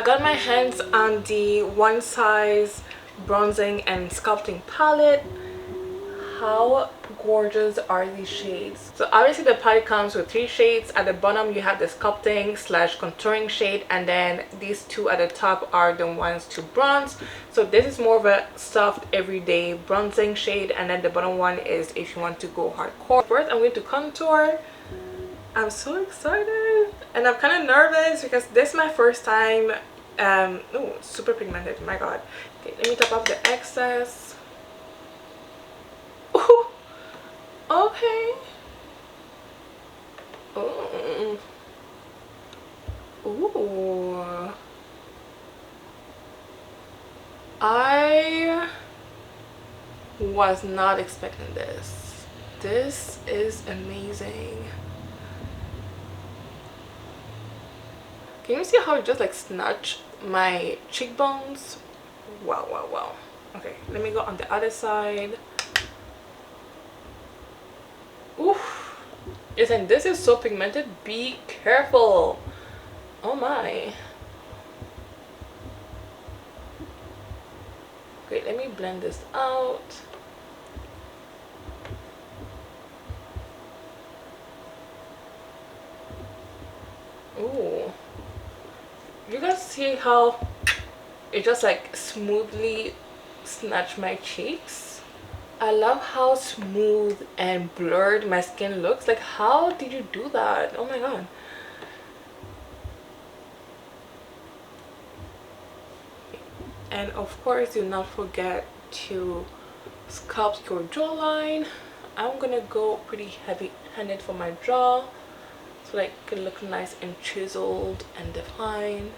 got my hands on the One Size bronzing and sculpting palette. How gorgeous are these shades? So obviously the palette comes with 3 shades. At the bottom you have the sculpting slash contouring shade, and then these 2 at the top are the ones to bronze. So this is more of a soft everyday bronzing shade, and then the bottom one is if you want to go hardcore. First I'm going to contour. I'm so excited and I'm kind of nervous because this is my first time. Oh, super pigmented, my god. Okay, let me top off the excess. Ooh, okay. Ooh. Ooh. I was not expecting this. This is amazing. Can you see how it just like snatched my cheekbones? Wow, wow, wow. Okay, let me go on the other side. Oof. Listen, this is so pigmented. Be careful. Oh my. Okay, let me blend this out. Ooh. You guys see how it just like smoothly snatched my cheeks? I love how smooth and blurred my skin looks. Like, how did you do that? Oh my god. And of course, do not forget to sculpt your jawline. I'm gonna go pretty heavy-handed for my jaw, so like it can look nice and chiseled and defined.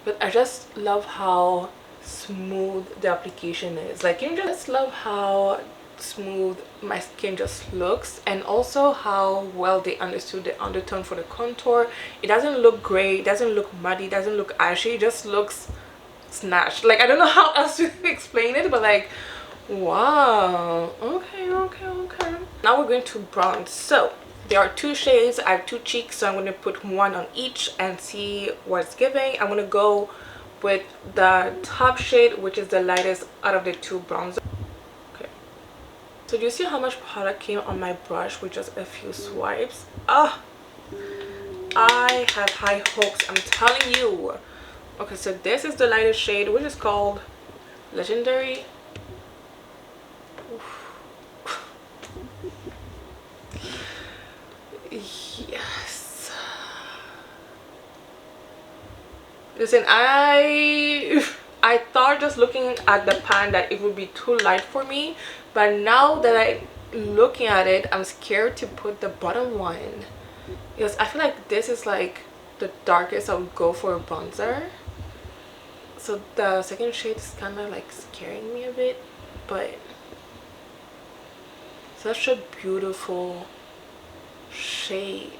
But I just love how smooth the application is. Like, you just love how smooth my skin just looks, and also how well they understood the undertone for the contour. It doesn't look gray, it doesn't look muddy, it doesn't look ashy, it just looks snatched. Like, I don't know how else to explain it, but like, wow. Okay, okay, okay. Now we're going to bronze. So there are 2 shades. I have 2 cheeks, so I'm going to put 1 on each and see what it's giving. I'm going to go with the top shade, which is the lightest out of the 2 bronzers. Okay, so do you see how much product came on my brush with just a few swipes? Ah, I have high hopes, I'm telling you. Okay, so this is the lightest shade, which is called Legendary. Yes. Listen, I thought just looking at the pan that it would be too light for me, but now that I'm looking at it, I'm scared to put the bottom one, because I feel like this is like the darkest I would go for a bronzer. So the second shade is kind of like scaring me a bit, but such a beautiful shade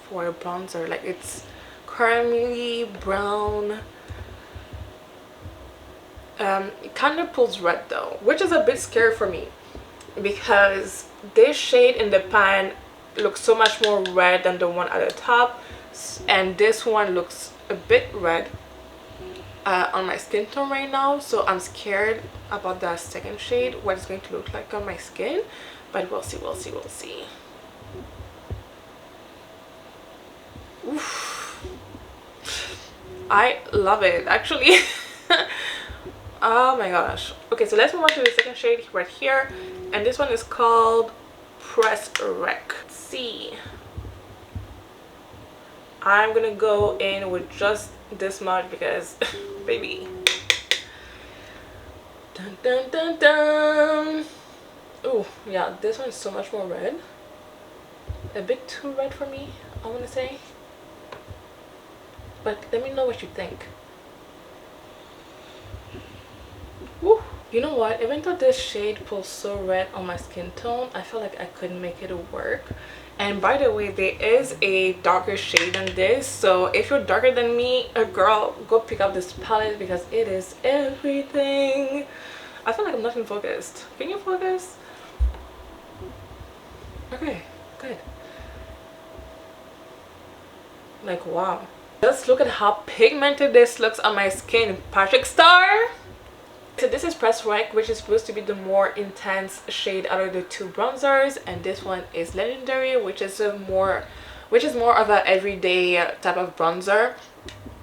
for a bronzer. Like, it's caramelly brown. It kind of pulls red though, which is a bit scary for me, because this shade in the pan looks so much more red than the one at the top, and this one looks a bit red on my skin tone right now. So I'm scared about that second shade, what it's going to look like on my skin, but we'll see, we'll see, we'll see. Oof. I love it, actually. Oh my gosh. Okay, so let's move on to the second shade right here, and this one is called Press Wreck. Let's see, I'm gonna go in with just this much because baby, dun dun dun dun. Oh yeah, this one is so much more red, a bit too red for me, I want to say, but let me know what you think. Woo. You know what, even though this shade pulls so red on my skin tone, I feel like I couldn't make it work. And by the way, there is a darker shade than this, so if you're darker than me, girl, go pick up this palette because it is everything. I feel like I'm not even focused. Can you focus? Okay, good. Like, wow. Just look at how pigmented this looks on my skin. Patrick Star. So this is Press Rank, which is supposed to be the more intense shade out of the two bronzers, and this one is Legendary, which is more of a everyday type of bronzer.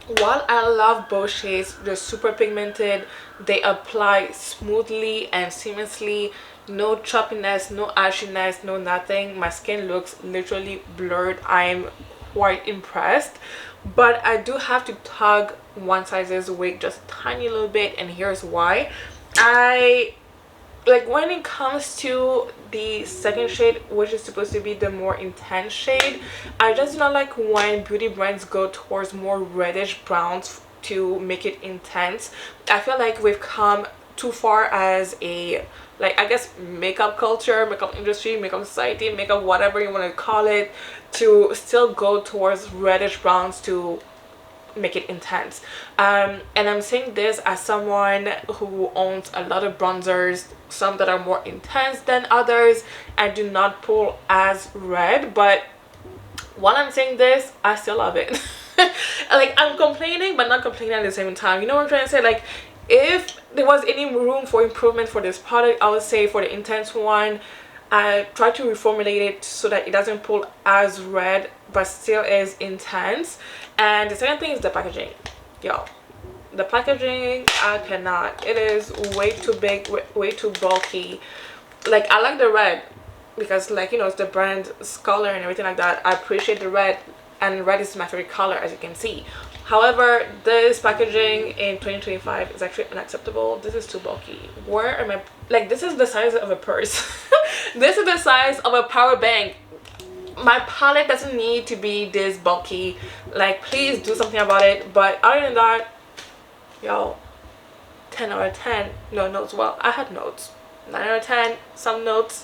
While I love both shades, they're super pigmented, they apply smoothly and seamlessly, no choppiness, no ashiness, no nothing. My skin looks literally blurred. I'm quite impressed, but I do have to tug one size's weight just a tiny little bit, and here's why. I like when it comes to the second shade, which is supposed to be the more intense shade, I just do not like when beauty brands go towards more reddish browns to make it intense. I feel like we've come too far as a, like, I guess makeup culture, makeup industry, makeup society, makeup whatever you want to call it, to still go towards reddish browns to make it intense. And I'm saying this as someone who owns a lot of bronzers, some that are more intense than others and do not pull as red, but while I'm saying this, I still love it. Like, I'm complaining but not complaining at the same time, you know what I'm trying to say? Like, if there was any room for improvement for this product, I would say for the intense one, I try to reformulate it so that it doesn't pull as red but still is intense. And the second thing is the packaging. Yo, the packaging, I cannot. It is way too big, way too bulky. Like, I like the red because, like, you know, it's the brand's color and everything like that. I appreciate the red, and red is my favorite color, as you can see. However, this packaging in 2025 is actually unacceptable. This is too bulky. Where am I? Like, this is the size of a purse. This is the size of a power bank. My palette doesn't need to be this bulky. Like, please do something about it. But other than that, yo, 10 out of 10. No notes. Well, I had notes. 9 out of 10. Some notes.